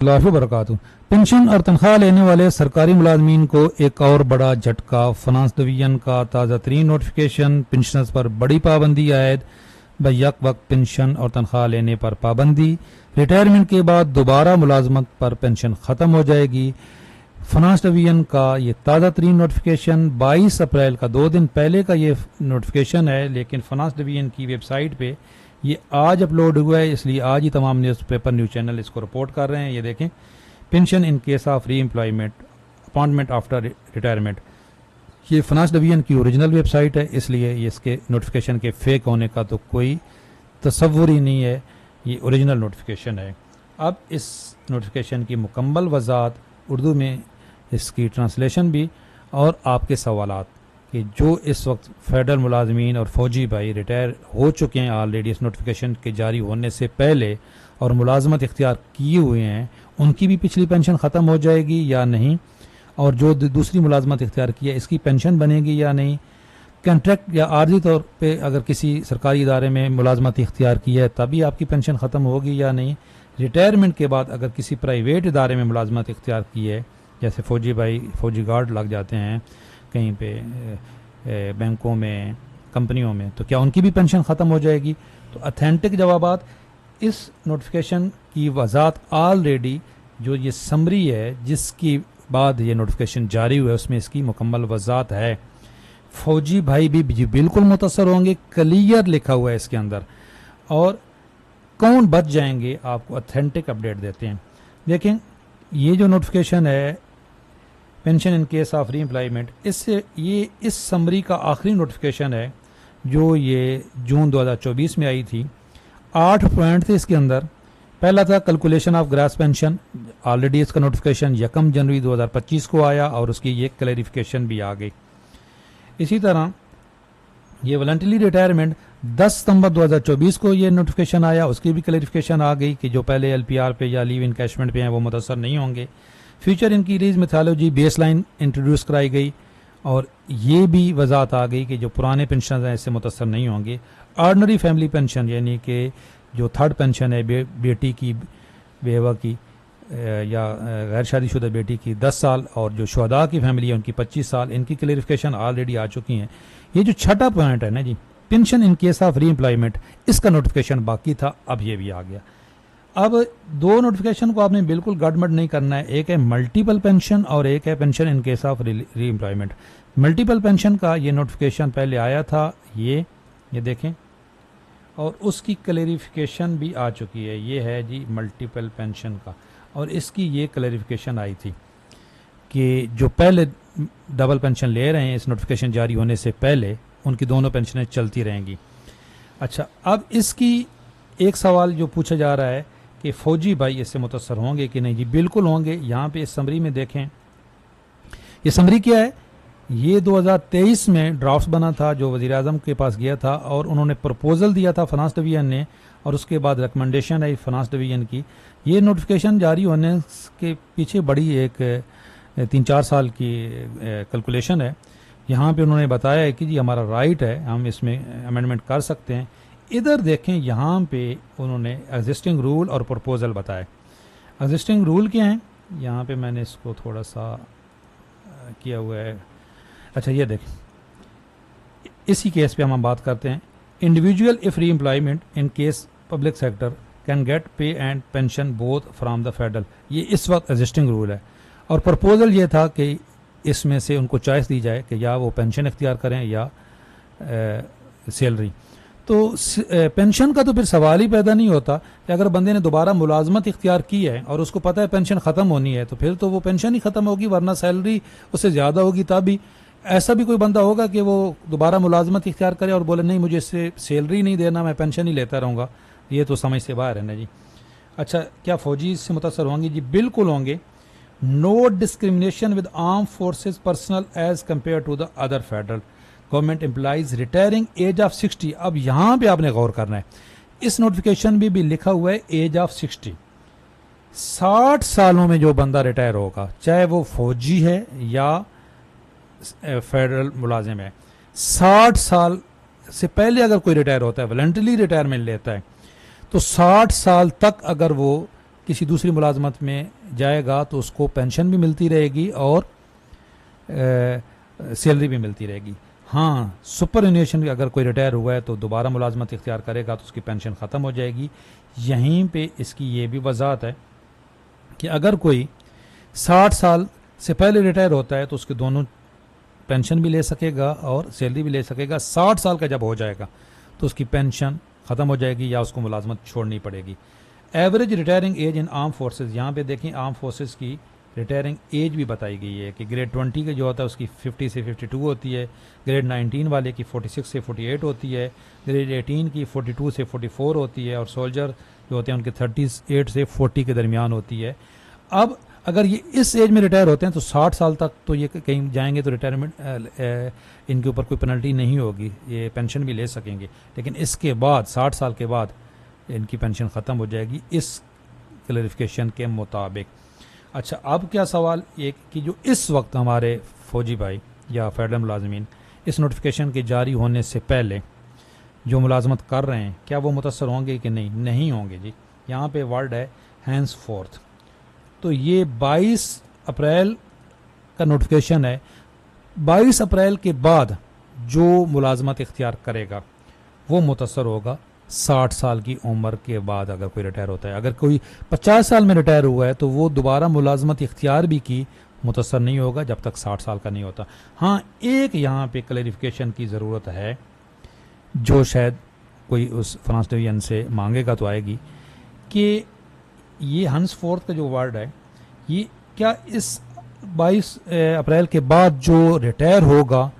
वबरकातुहू। Pension और तनख्वाह लेने वाले सरकारी मुलाजमीन को एक और बड़ा झटका। फाइनेंस डिवीजन का ताज़ा तरीन नोटिफिकेशन। पेंशनर्स पर बड़ी पाबंदी आयद। बैक वक्त पेंशन और तनख्वाह लेने पर पाबंदी। रिटायरमेंट के बाद दोबारा मुलाजमत पर पेंशन ख़त्म हो जाएगी। फाइनेंस डिवीजन का ये ताज़ा तरीन नोटिफिकेशन 22 अप्रैल का, 2 दिन पहले का ये नोटिफिकेशन है, लेकिन फाइनेंस डिवीजन की वेबसाइट पे ये आज अपलोड हुआ है, इसलिए आज ही तमाम न्यूज़पेपर न्यूज़ चैनल इसको रिपोर्ट कर रहे हैं। ये देखें, pension in case of re employment appointment after retirement. ये फाइनेंस डिवीजन की ओरिजिनल वेबसाइट है, इसलिए इसके नोटिफिकेशन के फेक होने का तो कोई तसव्वुर ही नहीं है। ये ओरिजिनल नोटिफिकेशन है। अब इस नोटिफिकेशन की मुकम्मल वजाहत उर्दू में, इसकी ट्रांसलेशन भी और आपके सवालात कि जो इस वक्त फेडरल मुलाजमीन और फौजी भाई रिटायर हो चुके हैं ऑलरेडी इस नोटिफिकेशन के जारी होने से पहले और मुलाजमत इख्तियार किए हुए हैं, उनकी भी पिछली पेंशन ख़त्म हो जाएगी या नहीं, और जो दूसरी मुलाजमत इख्तियार की है इसकी पेंशन बनेगी या नहीं। कंट्रैक्ट या आर्जी तौर पे अगर किसी सरकारी इदारे में मुलाजमत इख्तियार की है तभी आपकी पेंशन ख़त्म होगी या नहीं। रिटायरमेंट के बाद अगर किसी प्राइवेट इदारे में मुलाजमत इख्तियार की है, जैसे फ़ौजी भाई फौजी गार्ड लग जाते हैं कहीं पे बैंकों में, कंपनियों में, तो क्या उनकी भी पेंशन ख़त्म हो जाएगी। तो अथेंटिक जवाबात इस नोटिफिकेशन की वजाहत ऑलरेडी जो ये समरी है जिसकी बाद ये नोटिफिकेशन जारी हुआ है उसमें इसकी मुकम्मल वजाहत है। फौजी भाई भी बिल्कुल मुतासर होंगे, क्लियर लिखा हुआ है इसके अंदर। और कौन बच जाएंगे आपको अथेंटिक अपडेट देते हैं। देखें, ये जो नोटिफिकेशन है pension in case of re employment, इससे ये इस समरी का आखिरी नोटिफिकेशन है जो ये जून 2024 में आई थी। 8 पॉइंट थे इसके अंदर। पहला था calculation of grass pension. Already इसका नोटिफिकेशन 1 जनवरी 2025 को आया और उसकी ये क्लैरिफिकेशन भी आ गई। इसी तरह ये वॉलंटरी रिटायरमेंट 10 सितंबर 2024 को ये नोटिफिकेशन आया, उसकी भी क्लैरिफिकेशन आ गई कि जो पहले LPR पे या लीव इनकैशमेंट पे हैं वो मुतासर नहीं होंगे। Future increase methodology baseline introduce कराई गई और ये भी वजाहत आ गई कि जो पुराने पेंशन हैं इससे मुतासर नहीं होंगे। ऑर्डनरी फैमिली पेंशन यानी कि जो थर्ड पेंशन है बेटी की, बेवा की या गैर शादीशुदा बेटी की 10 साल और जो शुहदा की फैमिली है उनकी 25 साल, इनकी क्लैरिफिकेशन ऑलरेडी आ चुकी हैं। ये जो छठा पॉइंट है ना जी, pension in case of re employment, इसका नोटिफिकेशन बाकी था, अब ये भी आ गया। अब 2 नोटिफिकेशन को आपने बिल्कुल गड़बड़ नहीं करना है। एक है मल्टीपल पेंशन और एक है pension in case of re employment. Multiple pension का ये नोटिफिकेशन पहले आया था, ये देखें, और उसकी क्लैरिफिकेशन भी आ चुकी है। ये है जी मल्टीपल पेंशन का, और इसकी ये क्लैरिफिकेशन आई थी कि जो पहले डबल पेंशन ले रहे हैं इस नोटिफिकेशन जारी होने से पहले, उनकी दोनों पेंशनें चलती रहेंगी। अच्छा, अब इसकी एक सवाल जो पूछा जा रहा है कि फौजी भाई इससे मुतासर होंगे कि नहीं। जी बिल्कुल होंगे। यहाँ पे इस समरी में देखें, ये समरी क्या है, ये 2023 में ड्राफ्ट बना था जो वज़ीर आज़म के पास गया था और उन्होंने प्रपोजल दिया था फाइनेंस डिवीजन ने, और उसके बाद रिकमेंडेशन आई फाइनेंस डिवीजन की। ये नोटिफिकेशन जारी होने के पीछे बड़ी एक 3-4 साल की कैलकुलेशन है। यहाँ पे उन्होंने बताया है कि जी हमारा राइट है, हम इसमें अमेंडमेंट कर सकते हैं। इधर देखें, यहाँ पे उन्होंने एग्जिस्टिंग रूल और प्रपोजल बताए। एग्जिस्टिंग रूल क्या हैं, यहाँ पे मैंने इसको थोड़ा सा किया हुआ है। अच्छा, ये देखें, इसी केस पे हम बात करते हैं। Individual if re employment in case public sector can get pay and pension both from the federal. ये इस वक्त एग्जिस्टिंग रूल है, और प्रपोजल ये था कि इसमें से उनको चॉइस दी जाए कि या वो पेंशन इख्तियार करें या सैलरी। तो पेंशन का तो फिर सवाल ही पैदा नहीं होता कि अगर बंदे ने दोबारा मुलाजमत इख्तियार की है और उसको पता है पेंशन ख़त्म होनी है तो फिर तो वो पेंशन ही ख़त्म होगी, वरना सैलरी उससे ज़्यादा होगी। तभी ऐसा भी कोई बंदा होगा कि वो दोबारा मुलाजमत इख्तियार करे और बोले नहीं मुझे इससे सैलरी नहीं देना, मैं पेंशन ही लेता रहूँगा। ये तो समझ से बाहर है ना जी। अच्छा, क्या फ़ौजी इससे मुतासर होंगे? जी बिल्कुल होंगे। No discrimination with arm forces personnel age compare to the other federal government employees retiring age of 60। अब यहाँ पे आपने गौर करना है, इस नोटिफिकेशन में भी लिखा हुआ है एज ऑफ 60। 60 सालों में जो बंदा रिटायर होगा, चाहे वो फौजी है या फेडरल मुलाजिम है, 60 साल से पहले अगर कोई रिटायर होता है, वॉलंटरी रिटायरमेंट लेता है, तो 60 साल तक अगर वो किसी दूसरी मुलाजमत में जाएगा तो उसको पेंशन भी मिलती रहेगी और सैलरी भी मिलती रहेगी। हाँ, सुपर एनुएशन अगर कोई रिटायर हुआ है तो दोबारा मुलाजमत इख्तियार करेगा तो उसकी पेंशन ख़त्म हो जाएगी। यहीं पे इसकी ये भी वजाहत है कि अगर कोई 60 साल से पहले रिटायर होता है तो उसके दोनों पेंशन भी ले सकेगा और सैलरी भी ले सकेगा। 60 साल का जब हो जाएगा तो उसकी पेंशन ख़त्म हो जाएगी या उसको मुलाजमत छोड़नी पड़ेगी। Average retiring age in arm forces, यहाँ पे देखें आर्म फोर्सेज की रिटायरिंग एज भी बताई गई है कि ग्रेड 20 के जो होता है उसकी 50 से 52 होती है, ग्रेड 19 वाले की 46 से 48 होती है, ग्रेड 18 की 42 से 44 होती है और सोल्जर जो होते हैं उनके 38 से 40 के दरमियान होती है। अब अगर ये इस एज में रिटायर होते हैं तो 60 साल तक तो ये कहीं जाएंगे तो रिटायरमेंट इनके ऊपर कोई पेनल्टी नहीं होगी, ये पेंशन भी ले सकेंगे। लेकिन इसके बाद 60 साल के बाद इनकी पेंशन ख़त्म हो जाएगी इस क्लैरिफिकेशन के मुताबिक। अच्छा, अब क्या सवाल ये कि जो इस वक्त हमारे फौजी भाई या फेडरल मुलाजमीन इस नोटिफिकेशन के जारी होने से पहले जो मुलाजमत कर रहे हैं क्या वो मुतासर होंगे कि नहीं? नहीं होंगे जी। यहाँ पे वर्ड है हैंस फोर्थ। तो ये 22 अप्रैल का नोटिफिकेशन है। 22 अप्रैल के बाद जो मुलाजमत इख्तियार करेगा वो मुतासर होगा 60 साल की उम्र के बाद। अगर कोई रिटायर होता है, अगर कोई 50 साल में रिटायर हुआ है तो वो दोबारा मुलाजमत इख्तियार भी की मुतासर नहीं होगा जब तक 60 साल का नहीं होता। हाँ, एक यहाँ पे क्लैरिफिकेशन की ज़रूरत है जो शायद कोई उस फ्रांस डिवीजन से मांगेगा तो आएगी कि ये हंस फोर्थ का जो वर्ड है ये क्या इस 22 अप्रैल के बाद जो रिटायर होगा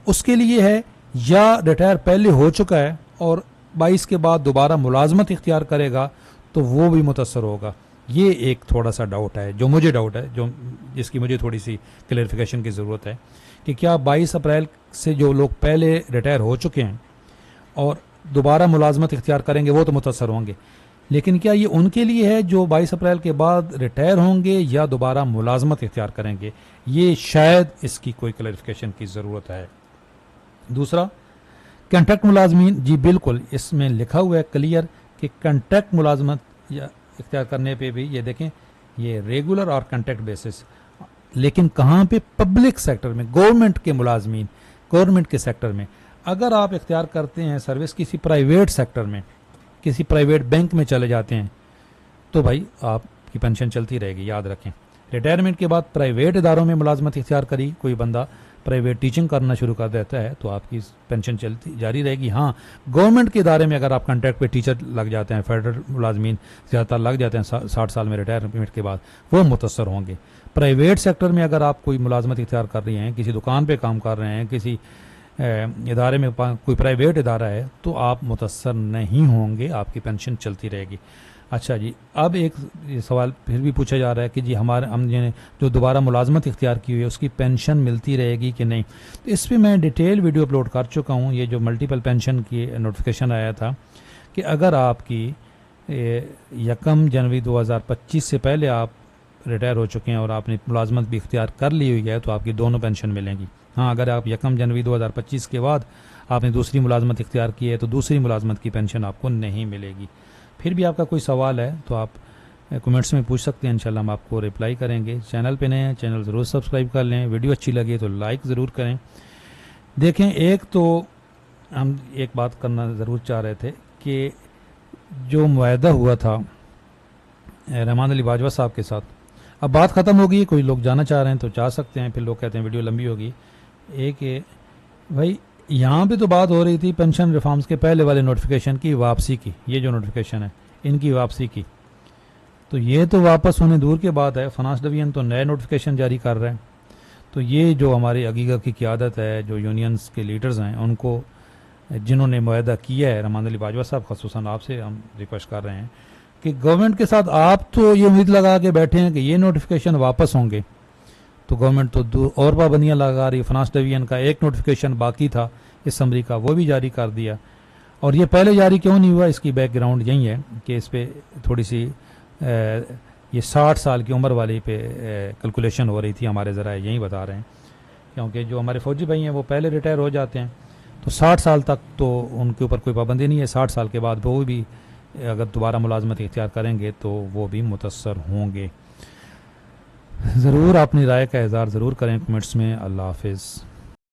उसके लिए है या रिटायर पहले हो चुका है और 22 के बाद दोबारा मुलाजमत इख्तियार करेगा तो वो भी मुतासर होगा। ये एक थोड़ा सा डाउट है, जो मुझे डाउट है, जो जिसकी मुझे थोड़ी सी क्लैरिफिकेशन की ज़रूरत है कि क्या 22 अप्रैल से जो लोग पहले रिटायर हो चुके हैं और दोबारा मुलाजमत इख्तियार करेंगे वो तो मुतासर होंगे, लेकिन क्या ये उनके लिए है जो 22 अप्रैल के बाद रिटायर होंगे या दोबारा मुलाजमत इख्तियार करेंगे? ये शायद इसकी कोई क्लैरिफिकेशन की ज़रूरत है। दूसरा, कंट्रैक्ट मुलाजमीन, जी बिल्कुल इसमें लिखा हुआ है क्लियर कि कंट्रैक्ट मुलाजमत या इख्तियार करने पे भी ये देखें ये रेगुलर और कंट्रैक्ट बेसिस, लेकिन कहाँ पे? पब्लिक सेक्टर में, गवर्नमेंट के मुलाजमीन, गवर्नमेंट के सेक्टर में। अगर आप इख्तियार करते हैं सर्विस किसी प्राइवेट सेक्टर में, किसी प्राइवेट बैंक में चले जाते हैं तो भाई आपकी पेंशन चलती रहेगी, याद रखें। रिटायरमेंट के बाद प्राइवेट इदारों में मुलाजमत इख्तियार करी कोई बंदा, प्राइवेट टीचिंग करना शुरू कर देता है तो आपकी पेंशन चलती जारी रहेगी। हाँ, गवर्नमेंट के इदारे में अगर आप कॉन्ट्रैक्ट पे टीचर लग जाते हैं, फेडरल मुलाजमीन ज़्यादातर लग जाते हैं 60 साल में रिटायरमेंट के बाद, वो मुतासर होंगे। प्राइवेट सेक्टर में अगर आप कोई मुलाजमत इख्तियार कर रही हैं, किसी दुकान पे काम कर रहे हैं, किसी इदारे में कोई प्राइवेट इदारा है तो आप मुतासर नहीं होंगे, आपकी पेंशन चलती रहेगी। अच्छा जी, अब एक सवाल फिर भी पूछा जा रहा है कि जी हमने जो दोबारा मुलाजमत इख्तियार की हुई है उसकी पेंशन मिलती रहेगी कि नहीं? तो इस पर मैं डिटेल वीडियो अपलोड कर चुका हूँ। ये जो मल्टीपल पेंशन की नोटिफिकेशन आया था कि अगर आपकी 1 जनवरी 2025 से पहले आप रिटायर हो चुके हैं और आपने मुलाजमत भी इख्तियार कर ली हुई है तो आपकी दोनों पेंशन मिलेंगी। हाँ, अगर आप 1 जनवरी 2025 के बाद आपने दूसरी मुलाजमत इख्तियार की है तो दूसरी मुलाजमत की पेंशन आपको नहीं मिलेगी। फिर भी आपका कोई सवाल है तो आप कमेंट्स में पूछ सकते हैं, इंशाल्लाह हम आपको रिप्लाई करेंगे। चैनल पे नए हैं, चैनल ज़रूर सब्सक्राइब कर लें, वीडियो अच्छी लगी तो लाइक ज़रूर करें। देखें, एक तो हम एक बात करना ज़रूर चाह रहे थे कि जो मुआहदा हुआ था रहमान अली बाजवा साहब के साथ, अब बात ख़त्म हो गई। कोई लोग जाना चाह रहे हैं तो जा सकते हैं, फिर लोग कहते हैं वीडियो लंबी होगी। एक भाई यहाँ पे तो बात हो रही थी पेंशन रिफॉर्म्स के पहले वाले नोटिफिकेशन की वापसी की, ये जो नोटिफिकेशन है इनकी वापसी की, तो ये तो वापस होने दूर के बाद है। फाइनेंस डिवीजन तो नए नोटिफिकेशन जारी कर रहे हैं। तो ये जो हमारी अगीगा की क़यादत है, जो यूनियंस के लीडर्स हैं, उनको जिन्होंने मुआहदा किया है, रहमान अली बाजवा साहब ख़ुसूसन आपसे हम रिक्वेस्ट कर रहे हैं कि गवर्नमेंट के साथ आप तो ये उम्मीद लगा के बैठे हैं कि ये नोटिफिकेशन वापस होंगे, तो गवर्नमेंट तो और पाबंदियाँ लगा रही। फाइनेंस डिवीजन का एक नोटिफिकेशन बाकी था असम्बली का, वो भी जारी कर दिया। और ये पहले जारी क्यों नहीं हुआ, इसकी बैकग्राउंड यही है कि इस पर थोड़ी सी ये 60 साल की उम्र वाली पे कैलकुलेशन हो रही थी, हमारे ज़रा यही बता रहे हैं, क्योंकि जो हमारे फौजी भाई हैं वो पहले रिटायर हो जाते हैं तो 60 साल तक तो उनके ऊपर कोई पाबंदी नहीं है। 60 साल के बाद वो भी अगर दोबारा मुलाजमत इख्तियार करेंगे तो वो भी मुतअस्सर होंगे। ज़रूर अपनी राय का इज़हार ज़रूर करें कमेंट्स में। अल्लाह हाफिज़।